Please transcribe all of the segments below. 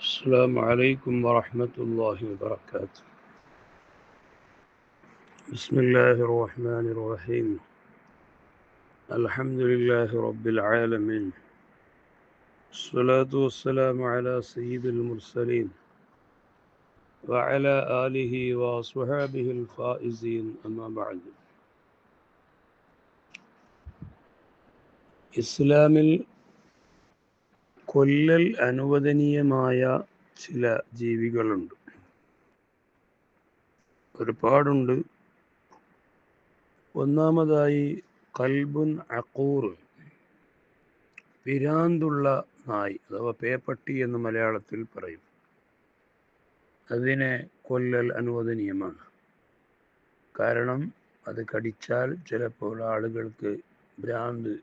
السلام عليكم ورحمة الله وبركاته. بسم الله الرحمن الرحيم. الحمد لله رب العالمين. الصلاة والسلام على سيد المرسلين وعلى آله وصحابه الفائزين أما بعد. ഇസ്ലാമിൽ കൊല്ലൽ അനുവദനീയമായ ചില ജീവികളുണ്ട്, ഒരുപാടുണ്ട്. ഒന്നാമതായി കൽബുൻ അഖൂർ, പിരാന്തുള്ള നായ് അഥവാ പേപ്പട്ടി എന്ന് മലയാളത്തിൽ പറയും. അതിനെ കൊല്ലൽ അനുവദനീയമാണ്. കാരണം അത് കടിച്ചാൽ ചിലപ്പോൾ ആളുകൾക്ക് ഭ്രാന്ത്,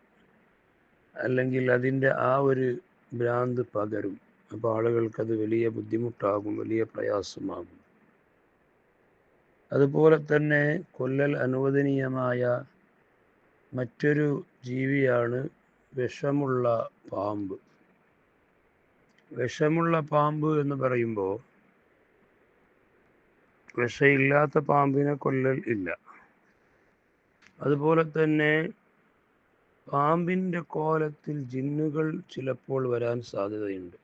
അല്ലെങ്കിൽ അതിൻ്റെ ആ ഒരു ഭ്രാന്ത് പകരും. അപ്പോൾ ആളുകൾക്കത് വലിയ ബുദ്ധിമുട്ടാകും, വലിയ പ്രയാസമാകും. അതുപോലെ തന്നെ കൊല്ലൽ അനുവദനീയമായ മറ്റൊരു ജീവിയാണ് വിഷമുള്ള പാമ്പ്. വിഷമുള്ള പാമ്പ് എന്ന് പറയുമ്പോൾ വിഷമില്ലാത്ത പാമ്പിനെ കൊല്ലൽ ഇല്ല. അതുപോലെ തന്നെ പാമ്പിൻ്റെ കോലത്തിൽ ജിന്നുകൾ ചിലപ്പോൾ വരാൻ സാധ്യതയുണ്ട്.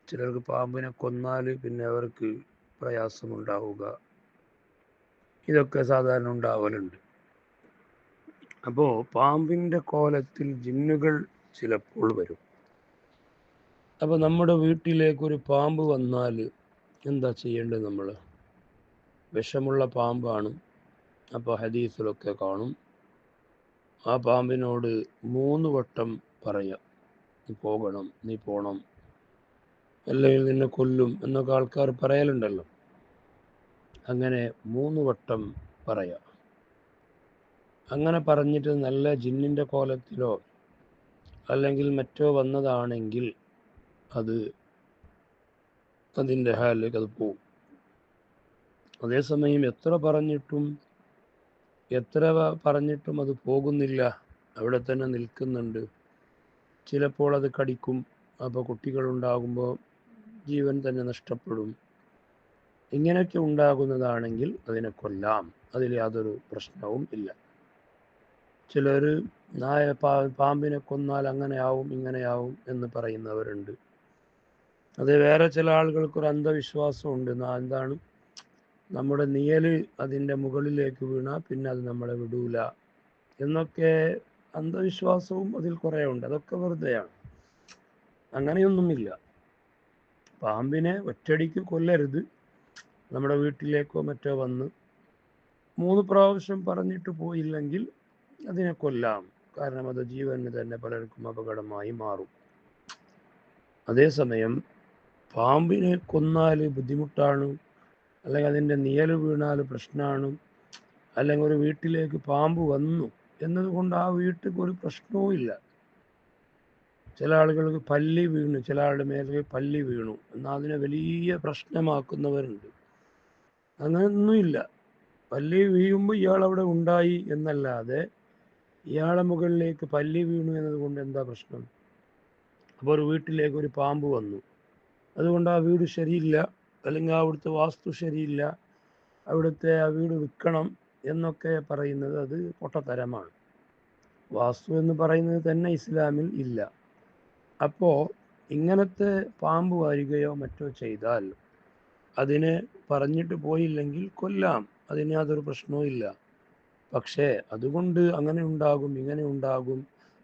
ചിലർക്ക് പാമ്പിനെ കൊന്നാൽ പിന്നെ അവർക്ക് പ്രയാസമുണ്ടാവുക, ഇതൊക്കെ സാധാരണ ഉണ്ടാവലുണ്ട്. അപ്പോൾ പാമ്പിൻ്റെ കോലത്തിൽ ജിന്നുകൾ ചിലപ്പോൾ വരും. അപ്പോൾ നമ്മുടെ വീട്ടിലേക്കൊരു പാമ്പ് വന്നാൽ എന്താ ചെയ്യേണ്ടത്? നമ്മൾ വിഷമുള്ള പാമ്പാണ്. അപ്പോൾ ഹദീസിലൊക്കെ കാണും, ആ പാമ്പിനോട് 3 വട്ടം പറയാം, നീ പോകണം, നീ പോണം, അല്ലെങ്കിൽ നിന്നെ കൊല്ലും എന്നൊക്കെ ആൾക്കാർ പറയലുണ്ടല്ലോ. അങ്ങനെ 3 വട്ടം പറയാം. അങ്ങനെ പറഞ്ഞിട്ട് നല്ല ജിന്നിൻ്റെ കോലത്തിലോ അല്ലെങ്കിൽ മറ്റോ വന്നതാണെങ്കിൽ അതിൻ്റെ ഹാലിലേക്ക് അത് പോവും. അതേസമയം എത്ര പറഞ്ഞിട്ടും അത് പോകുന്നില്ല, അവിടെ തന്നെ നിൽക്കുന്നുണ്ട്. ചിലപ്പോൾ അത് കടിക്കും. അപ്പോൾ കുട്ടികളുണ്ടാകുമ്പോൾ ജീവൻ തന്നെ നഷ്ടപ്പെടും. ഇങ്ങനെയൊക്കെ ഉണ്ടാകുന്നതാണെങ്കിൽ അതിനെ കൊല്ലാം, അതിൽ യാതൊരു പ്രശ്നവും ഇല്ല. ചിലർ പാമ്പിനെ കൊന്നാൽ അങ്ങനെയാവും ഇങ്ങനെയാവും എന്ന് പറയുന്നവരുണ്ട്. അത് വേറെ ചില ആളുകൾക്കൊരു അന്ധവിശ്വാസമുണ്ട്. എന്താണ്, നമ്മുടെ നിഴല് അതിൻ്റെ മുകളിലേക്ക് വീണാൽ പിന്നെ അത് നമ്മളെ വിടൂല എന്നൊക്കെ അന്ധവിശ്വാസവും അതിൽ കുറേ ഉണ്ട്. അതൊക്കെ വെറുതെയാണ്, അങ്ങനെയൊന്നുമില്ല. പാമ്പിനെ ഒറ്റയടിക്ക് കൊല്ലരുത്. നമ്മുടെ വീട്ടിലേക്കോ മറ്റോ വന്ന് 3 പ്രാവശ്യം പറഞ്ഞിട്ട് പോയില്ലെങ്കിൽ അതിനെ കൊല്ലാം. കാരണം അത് ജീവന് തന്നെ പലർക്കും അപകടമായി മാറും. അതേസമയം പാമ്പിനെ കൊന്നാൽ ബുദ്ധിമുട്ടാണ്, അല്ലെങ്കിൽ അതിൻ്റെ നിഴല് വീണാൽ പ്രശ്നമാണ്, അല്ലെങ്കിൽ ഒരു വീട്ടിലേക്ക് പാമ്പ് വന്നു എന്നതുകൊണ്ട് ആ വീട്ടിൽ ഒരു പ്രശ്നവും ഇല്ല. ചില ആളുകൾക്ക് പല്ലി വീണു, ചില ആളുടെ മേലെ പല്ലി വീണു എന്നാൽ അതിനെ വലിയ പ്രശ്നമാക്കുന്നവരുണ്ട്. അങ്ങനെയൊന്നുമില്ല. പല്ലി വീഴുമ്പോൾ ഇയാളവിടെ ഉണ്ടായി എന്നല്ലാതെ ഇയാളെ മുകളിലേക്ക് പല്ലി വീണു എന്നതുകൊണ്ട് എന്താ പ്രശ്നം? അപ്പോൾ ഒരു വീട്ടിലേക്ക് ഒരു പാമ്പ് വന്നു, അതുകൊണ്ട് ആ വീട് ശരിയില്ല, അല്ലെങ്കിൽ അവിടുത്തെ വാസ്തു ശരിയില്ല, അവിടുത്തെ ആ വീട് വിൽക്കണം എന്നൊക്കെ പറയുന്നത് അത് പൊട്ടത്തരമാണ്. വാസ്തു എന്ന് പറയുന്നത് തന്നെ ഇസ്ലാമിൽ ഇല്ല. അപ്പോൾ ഇങ്ങനത്തെ പാമ്പ് വരികയോ മറ്റോ ചെയ്താൽ അതിനെ പറഞ്ഞിട്ട് പോയില്ലെങ്കിൽ കൊല്ലാം, അതിന് യാതൊരു പ്രശ്നവും ഇല്ല. പക്ഷേ അതുകൊണ്ട് അങ്ങനെ ഉണ്ടാകും ഇങ്ങനെ ഉണ്ടാകും,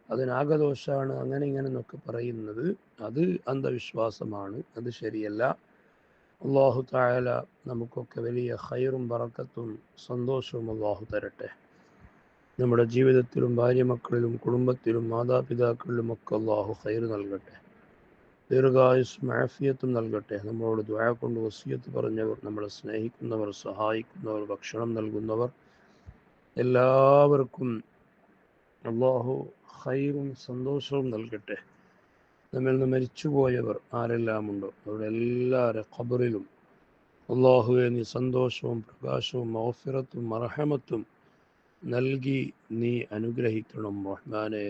അതിനാഗദോഷമാണ്, അങ്ങനെ ഇങ്ങനെ എന്നൊക്കെ പറയുന്നത് അത് അന്ധവിശ്വാസമാണ്, അത് ശരിയല്ല. അല്ലാഹു തആല നമുക്കൊക്കെ വലിയ ഖൈറും ബറക്കത്തും സന്തോഷവും അല്ലാഹു തരട്ടെ. നമ്മുടെ ജീവിതത്തിലും ഭാര്യമക്കളിലും കുടുംബത്തിലും മാതാപിതാക്കളിലും ഒക്കെ അല്ലാഹു ഖൈർ നൽകട്ടെ, ദീർഘായുസ്സും ആഫിയത്തും നൽകട്ടെ. നമ്മളോട് ദുആ കൊണ്ട് വസിയത്ത് പറഞ്ഞവർ, നമ്മളെ സ്നേഹിക്കുന്നവർ, സഹായിക്കുന്നവർ, ഭക്ഷണം നൽകുന്നവർ, എല്ലാവർക്കും അല്ലാഹു ഖൈറും സന്തോഷവും നൽകട്ടെ. നമ്മിൽ നിന്ന് മരിച്ചുപോയവർ ആരെല്ലാം ഉണ്ടോ അവരുടെ എല്ലാവരുടെ ഖബറിലും അല്ലാഹുവേ നീ സന്തോഷവും പ്രകാശവും മഗ്ഫിറത്തും മർഹമത്തും നൽകി നീ അനുഗ്രഹിക്കണം റഹ്മാനേ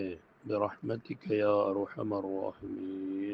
ബിറഹ്മതിക യാ അർഹമർ റഹീമീൻ.